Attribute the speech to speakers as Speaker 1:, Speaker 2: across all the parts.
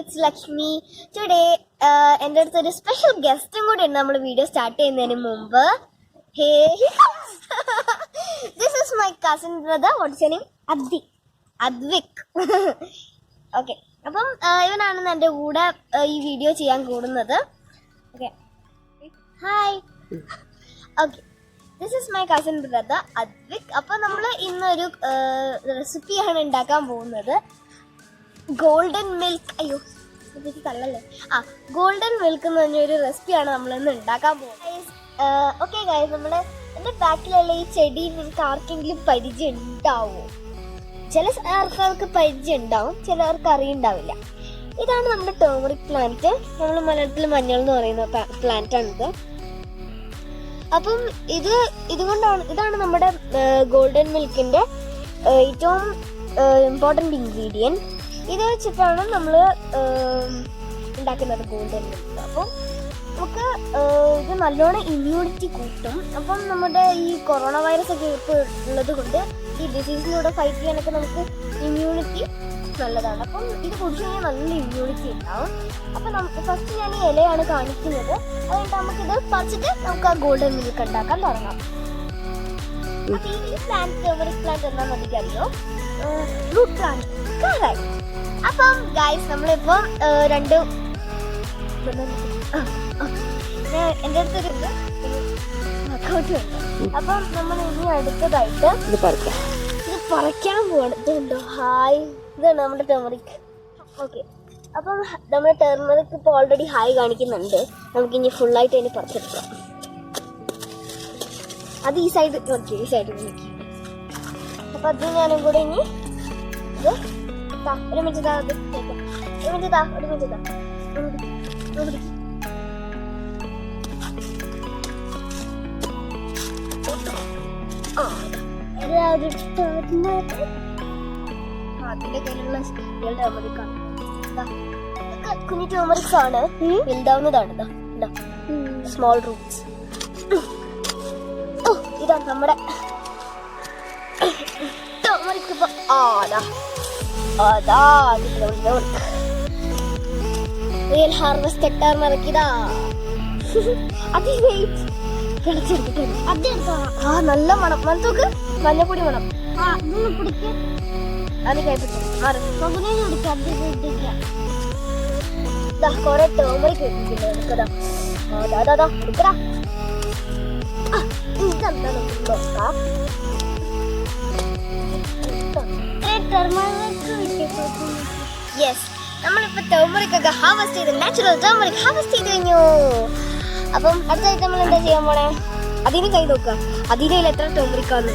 Speaker 1: It's Lakshmi. Today എൻ്റെ അടുത്തൊരു special ഗസ്റ്റും കൂടി ഉണ്ട് നമ്മൾ വീഡിയോ സ്റ്റാർട്ട് ചെയ്യുന്നതിന് മുമ്പ്. This is my cousin brother. What's your name? Advik. Okay, അപ്പം ഇവനാണ് എൻ്റെ കൂടെ ഈ വീഡിയോ ചെയ്യാൻ കൂടുന്നത്. Okay, hi. Okay, this is my cousin brother Advik. അപ്പം നമ്മൾ ഇന്നൊരു റെസിപ്പിയാണ് ഉണ്ടാക്കാൻ പോകുന്നത്. ഗോൾഡൻ മിൽക്ക്, അയ്യോ ഇതിലേക്ക് തള്ളല്ലേ, ഗോൾഡൻ മിൽക്ക് എന്ന് പറഞ്ഞൊരു റെസിപ്പിയാണ് നമ്മളിന്ന് ഉണ്ടാക്കാൻ പോകുന്നത്. ഓക്കെ ഗൈസ്, നമ്മുടെ എൻ്റെ ബാക്കിലുള്ള ഈ ചെടി നിങ്ങൾക്ക് ആർക്കെങ്കിലും പരിചയം ഉണ്ടാവുമോ? ചില ആൾക്കാർക്ക് പരിചയം ഉണ്ടാവും, ചിലർക്ക് അറിയുണ്ടാവില്ല. ഇതാണ് നമ്മുടെ ടേമറിക് പ്ലാന്റ്. നമ്മൾ മലയാളത്തിൽ മഞ്ഞൾ എന്ന് പറയുന്ന പ്ലാന്റ് ആണിത്. അപ്പം ഇതാണ് നമ്മുടെ ഗോൾഡൻ മിൽക്കിന്റെ ഏറ്റവും ഇമ്പോർട്ടൻറ്റ് ഇൻഗ്രീഡിയൻറ്റ്. ഇത് വെച്ചിട്ടാണ് നമ്മൾ ഉണ്ടാക്കുന്നത് ഗോൾഡൻ മിൽക്ക്. അപ്പം നമുക്ക് ഇത് നല്ലോണം ഇമ്മ്യൂണിറ്റി കൂട്ടും. അപ്പം നമ്മുടെ ഈ കൊറോണ വൈറസ് ഒക്കെ ഇപ്പോൾ ഉള്ളത് കൊണ്ട് ഈ ഡിസീസിലൂടെ ഫൈറ്റ് ചെയ്യാനൊക്കെ നമുക്ക് ഇമ്മ്യൂണിറ്റി നല്ലതാണ്. അപ്പം ഇത് കുടിച്ചു കഴിഞ്ഞാൽ നല്ല ഇമ്മ്യൂണിറ്റി ഉണ്ടാവും. അപ്പം ഫസ്റ്റ് ഞാൻ ഈ ഇലയാണ് കാണിക്കുന്നത്. അതുകൊണ്ട് നമുക്കിത് പറിച്ചിട്ട് നമുക്ക് ആ ഗോൾഡൻ മിൽക്ക് ഉണ്ടാക്കാൻ തുടങ്ങാം. അപ്പം ഈ പ്ലാന്റ് ടേമറിക് പ്ലാന്റ് എന്താണെന്ന് എനിക്കറിയോ? Root plant. അപ്പം ഗൈസ്, നമ്മളിപ്പം എൻ്റെ അടുത്തൊരു അക്കൗണ്ട് ഉണ്ട്. അപ്പം നമ്മൾ ഇനി അടുത്തതായിട്ട് ഇത് പറിക്കാൻ പോവാണ്. ഇതുണ്ടോ? ഹായ്, ഇതാണ് നമ്മുടെ ടേമറിക്. ഓക്കെ, അപ്പം നമ്മുടെ ടേമറിക് ഇപ്പോൾ ഓൾറെഡി ഹായ് കാണിക്കുന്നുണ്ട്. നമുക്കിനി ഫുള്ളായിട്ട് ഇനി പറിച്ചെടുക്കാം. അത് ഈ സൈഡ് നോക്കി, ഈ സൈഡ് നോക്കി. അപ്പം അത് ഞാനും കൂടെ ഇനി ഇത് ഒരു മിനിറ്റ് അതിന്റെ കയ്യിലുള്ള ടേമറിക്കാണ്. കുഞ്ഞു ടേമറിക്സ് ആണ്, വലുതാവുന്നതാണ്. Small Roots. ഇതാണ് നമ്മുടെ ടേമറിക്. ഇപ്പൊ റിയൽ ഹാർവെസ്റ്റ് ടേമറിക്. ഇതാ നല്ല മണം. മനത്തോക്ക് മഞ്ഞപ്പൊടി മണം. അത് കൊറേ ടേമറിക് എടുക്കടാ. ഇതെന്താ നോക്കാം. യെസ്, നമ്മളിപ്പോ ടേമറിക് ഒക്കെ ഹാർവെസ്റ്റ് ചെയ്ത്, നാച്ചുറൽ ടേമറിക് ഹാർവെസ്റ്റ് ചെയ്ത് കഴിഞ്ഞു. അപ്പം അടുത്തായിട്ട് നമ്മൾ എന്താ ചെയ്യാൻ പോണേ? അതിന് കൈ നോക്കുക. അതിന് എത്ര ടേമറിക്കാന്ന്.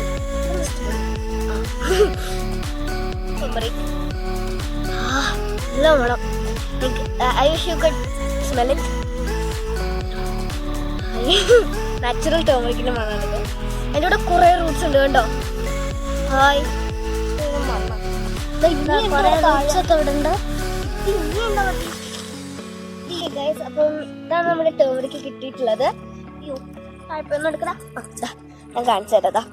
Speaker 1: നല്ല വേണം. I wish you could smell it. Natural ടേമറിക്കിന്റെ മണമാണിത്. എൻ്റെ കൂടെ കുറെ റൂട്ട്സ് ഉണ്ട് കേട്ടോ. ഹായ്, അപ്പം ഇതാണ് നമ്മുടെ ടേമറിക്ക് കിട്ടിയിട്ടുള്ളത്. ഞാൻ കാണിച്ചു തരാം.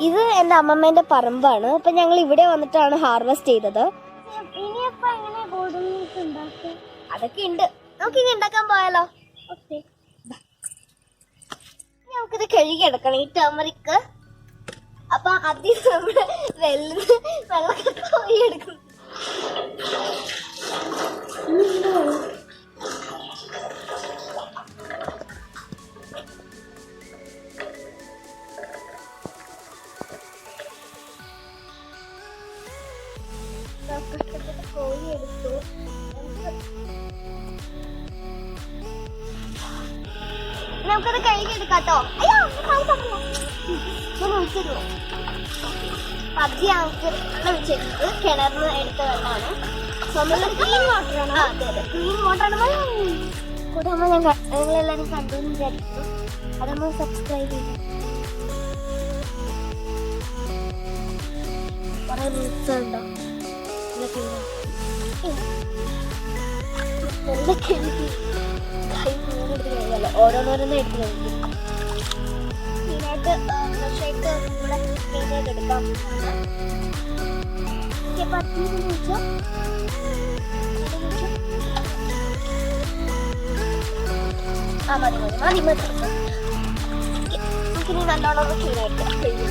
Speaker 1: ഇത് എൻ്റെ അമ്മമ്മേന്റെ പറമ്പാണ്. അപ്പൊ ഞങ്ങൾ ഇവിടെ വന്നിട്ടാണ് ഹാർവെസ്റ്റ് ചെയ്തത്. അതൊക്കെ ഉണ്ട്. നമുക്ക് ഇനി ഉണ്ടാക്കാൻ പോയാലോ? നമുക്കിത് കഴുകി എടുക്കണം ഈ ടേമറിക്ക്. അപ്പൊ അതിൽ നമ്മള് വെള്ളമൊക്കെ കോരി എടുക്കും. കോരി എടുത്തു. നമുക്കത് കഴുകി എടുക്കാട്ടോ. അയ്യോ, ഒഴിച്ചിരുവോ? പതി ഞങ്ങൾക്ക് ഒഴിച്ചിരുന്നത് കിണറിന് എടുത്ത വെള്ളമാണ്. ക്ലീൻ വാട്ടറാണ്. അതെ അതെ, ക്ലീൻ വാട്ടറാണ്. കൂടെ നമ്മൾ ഞങ്ങളെല്ലാവരും കണ്ടു എന്ന് വിചാരിക്കുന്നു. അത് നമ്മൾ സബ്സ്ക്രൈബ് ചെയ്തു. കുറെ റൂട്ട്സ് ഉണ്ടോ? ഓരോന്നോരോന്നും എടുത്ത് നോക്കി. മെയിനായിട്ട് ഫ്രഷായിട്ട് കൂടെ ക്ലീൻ ചെയ്തെടുക്കാം. മതി നമുക്കിനി നല്ലോണം ക്ലീനായിട്ട് കഴിയും.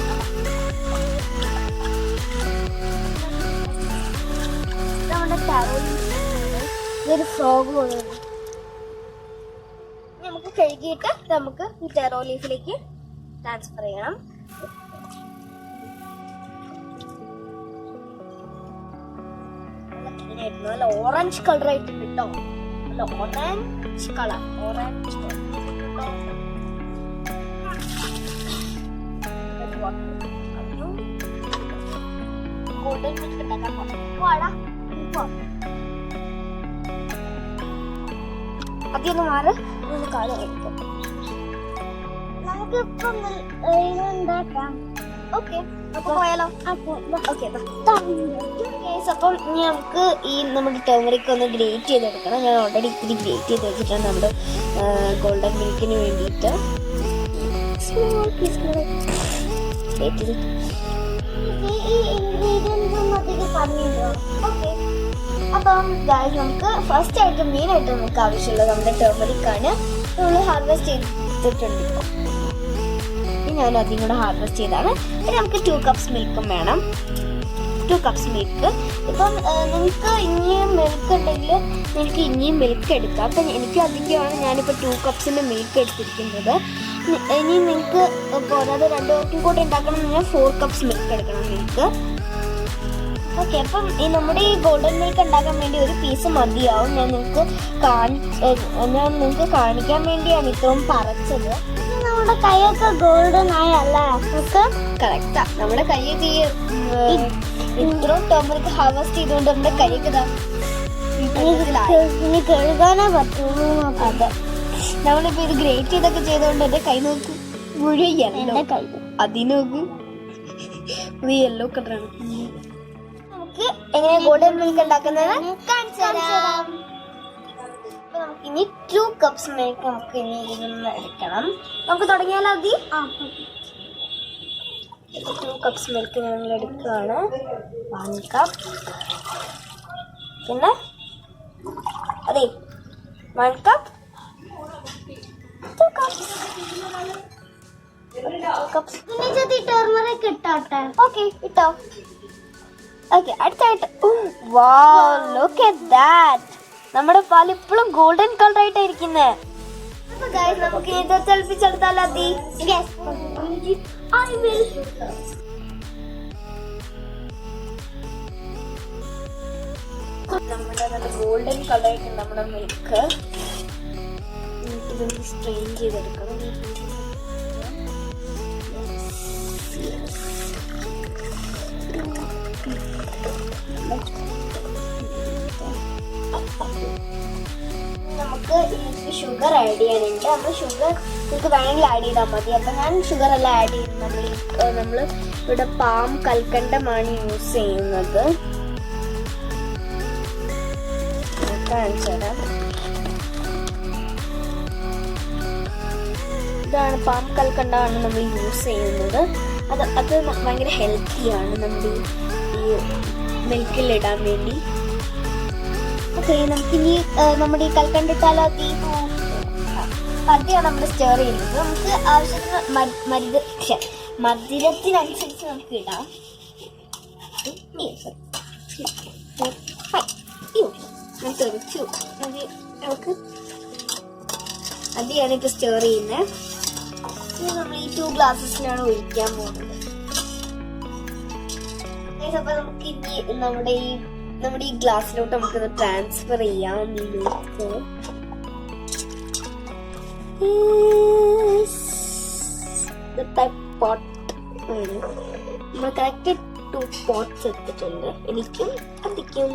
Speaker 1: നമ്മുടെ ഇതൊരു ഫ്രോഗ് പോലെ നമുക്ക് കഴുകിയിട്ട് നമുക്ക് ഈ ടെറോ ലീഫിലേക്ക് ട്രാൻസ്ഫർ ചെയ്യണം. നല്ല ഓറഞ്ച് കളർ ആയിട്ട് കിട്ടോ, നല്ല ഓറഞ്ച് കളർ ഗോൾഡൻ മിൽക്ക് ഉണ്ടാക്കാൻ അതൊന്ന് മാറി കാലം കഴിക്കും. നമുക്കിപ്പം ഇതുണ്ടാക്കാം. ഓക്കെ, അപ്പൊ പോയാലോ? ഓക്കെ, അപ്പം നമുക്ക് ഈ നമ്മുടെ ടേമറിക് ഒന്ന് ഗ്രേറ്റ് ചെയ്തെടുക്കണം. ഞാൻ ഓൾറെഡി ഇത്തിരി ഗ്രേറ്റ് ചെയ്ത് വെച്ചിട്ടാണ് നമ്മുടെ ഗോൾഡൻ മിൽക്കിന് വേണ്ടിയിട്ട്. അപ്പം ഗായ്സ്, നമുക്ക് ഫസ്റ്റ് ആയിട്ട് മെയിൻ ആയിട്ട് നമുക്ക് ആവശ്യമുള്ളത് നമ്മുടെ ടേമറിക് ആണ്. നമ്മൾ ഹാർവെസ്റ്റ് ചെയ്തിട്ടുണ്ട്. ഇപ്പോൾ ഞാൻ അതിൽ കൂടെ ഹാർവെസ്റ്റ് ചെയ്താണ്. പിന്നെ നമുക്ക് 2 കപ്സ് മിൽക്കും വേണം. 2 കപ്സ് മിൽക്ക്. ഇപ്പം നിങ്ങൾക്ക് ഇനിയും മിൽക്ക് ഉണ്ടെങ്കിൽ നിങ്ങൾക്ക് ഇനിയും മിൽക്ക് എടുക്കാം. അപ്പം എനിക്ക് അധികമാണ് ഞാനിപ്പോൾ 2 കപ്സിൻ്റെ മിൽക്ക് എടുത്തിരിക്കുന്നത്. ഇനി നിങ്ങൾക്ക് പോരാതെ 2 പേർക്കും കൂടെ ഉണ്ടാക്കണമെന്ന് 4 കപ്സ് മിൽക്ക് എടുക്കണം മിൽക്ക്. ഓക്കെ, അപ്പം നമ്മുടെ ഈ ഗോൾഡൻ മിൽക്ക് ഉണ്ടാക്കാൻ വേണ്ടി ഒരു പീസ് മതിയാവും. ഞാൻ നിങ്ങൾക്ക് കാണിക്കാൻ വേണ്ടിയാണ് ഇത്രയും പറിച്ചത്. നമ്മുടെ കൈയൊക്കെ ഗോൾഡൻ ആയല്ല കറക്റ്റാ. നമ്മുടെ കൈയൊക്കെ ഇത്രയും ടേമറിക് ഹാർവെസ്റ്റ് ചെയ്തുകൊണ്ട് നമ്മുടെ കൈയൊക്കെ ഇനി കഴുകാനേ പറ്റുള്ളൂ. അതെ, നമ്മളിപ്പോ ഇത് ഗ്രേറ്റ് ചെയ്തൊക്കെ ചെയ്തുകൊണ്ട് എന്റെ കൈ നോക്ക് മുഴുവൻ യെല്ലോ. അതിനോക്ക് ഇത് യെല്ലോ കളറാണ്. നമുക്ക് എങ്ങനെ ഗോൾഡൻ മിൽക്ക് ഉണ്ടാക്കുന്നത് കാണിച്ചു തരാം. നമുക്ക് ഇനി 2 കപ്സ് മിൽക്ക് നമുക്ക് ഇനി ഇതിൽ എടുക്കണം. നമുക്ക് തുടങ്ങിയാലോ? അതി 2 കപ്സ് മിൽക്ക് ഞങ്ങൾ എടുക്കുകയാണ്. 1 കപ്പ്, പിന്നെ അതെ 1 കപ്പ്, 2 കപ്സ്. പിന്നെ ടർമറിക് ഇട്ടോട്ടെ. ഓക്കെ, ഇട്ടോ. ഓക്കെ, അടുത്തായിട്ട് വാവ്, ലുക്ക് അറ്റ് ദാറ്റ്. നമ്മുടെ പാൽ ഇപ്പോഴും ഗോൾഡൻ കളർ ആയിട്ടായിരിക്കുന്നേ. നമുക്ക് ഇത് തിളപ്പിച്ചെടുത്താലോ? അതി നമ്മുടെ നല്ല ഗോൾഡൻ കളർ ആയിട്ട് നമ്മുടെ മിൽക്ക് ഇതൊന്ന് സ്ട്രെയിൻ ചെയ്തെടുക്കണം. നമുക്ക് ഇതിലേക്ക് ഷുഗർ ആഡ് ചെയ്യാനുണ്ട്. നമ്മൾ ഷുഗർ നിങ്ങൾക്ക് വേണമെങ്കിൽ ആഡ് ചെയ്താൽ മതി. അപ്പം ഞാൻ ഷുഗർ എല്ലാം ആഡ് ചെയ്യുന്നത്. നമ്മൾ ഇവിടെ പാം കൽക്കണ്ടമാണ് യൂസ് ചെയ്യുന്നത്. ഇതാണ് പാം കൽക്കണ്ടമാണ് നമ്മൾ യൂസ് ചെയ്യുന്നത്. അത് ഭയങ്കര ഹെൽത്തിയാണ് നമ്മുടെ ഈ മിൽക്കിലിടാൻ വേണ്ടി. ഓക്കെ, നമുക്കിനി നമ്മുടെ ഈ കൽക്കണ്ട ഇട്ടാലോ? പതിയാണ് നമ്മൾ സ്റ്റെയർ ചെയ്യുന്നത്. നമുക്ക് ആവശ്യത്തിന് മധുരത്തിനനുസരിച്ച് നമുക്ക് ഇടാം. നമുക്ക് അതിയാണ് ഇപ്പോൾ സ്റ്റെയർ ചെയ്യുന്നത്. നമ്മൾ ഈ 2 ഗ്ലാസസിലാണ് ഒഴിക്കാൻ പോകുന്നത്. അപ്പോൾ നമുക്ക് ഇനി നമ്മുടെ ഈ ഗ്ലാസ്സിലോട്ട് നമുക്കത് ട്രാൻസ്ഫർ ചെയ്യാം. നമ്മൾ കറക്റ്റ് 2 പോട്ട്സ് എടുത്തിട്ടുണ്ട്. എനിക്കും അതിക്കും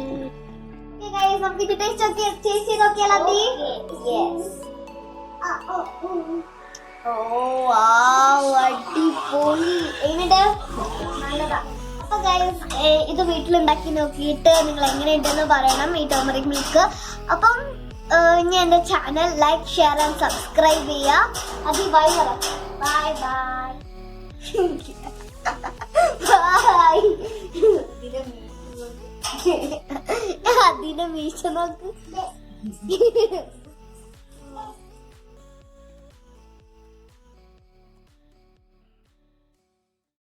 Speaker 1: നമുക്ക് ടേസ്റ്റ് ചെയ്ത് നോക്കിയാലോ? അടിപൊളി. നല്ലതാ. അപ്പൊ ഗൈസ്, ഇത് വീട്ടിലുണ്ടാക്കി നോക്കിയിട്ട് നിങ്ങൾ എങ്ങനെയുണ്ടെന്ന് പറയണം ഈ ടർമറിക് മിൽക്ക്. അപ്പം ഇനി എൻ്റെ channel like, share and subscribe ചെയ്യുക. അത് ബൈ പറയാം. Bye bye bye. അതിന്റെ മീശ നോക്ക്.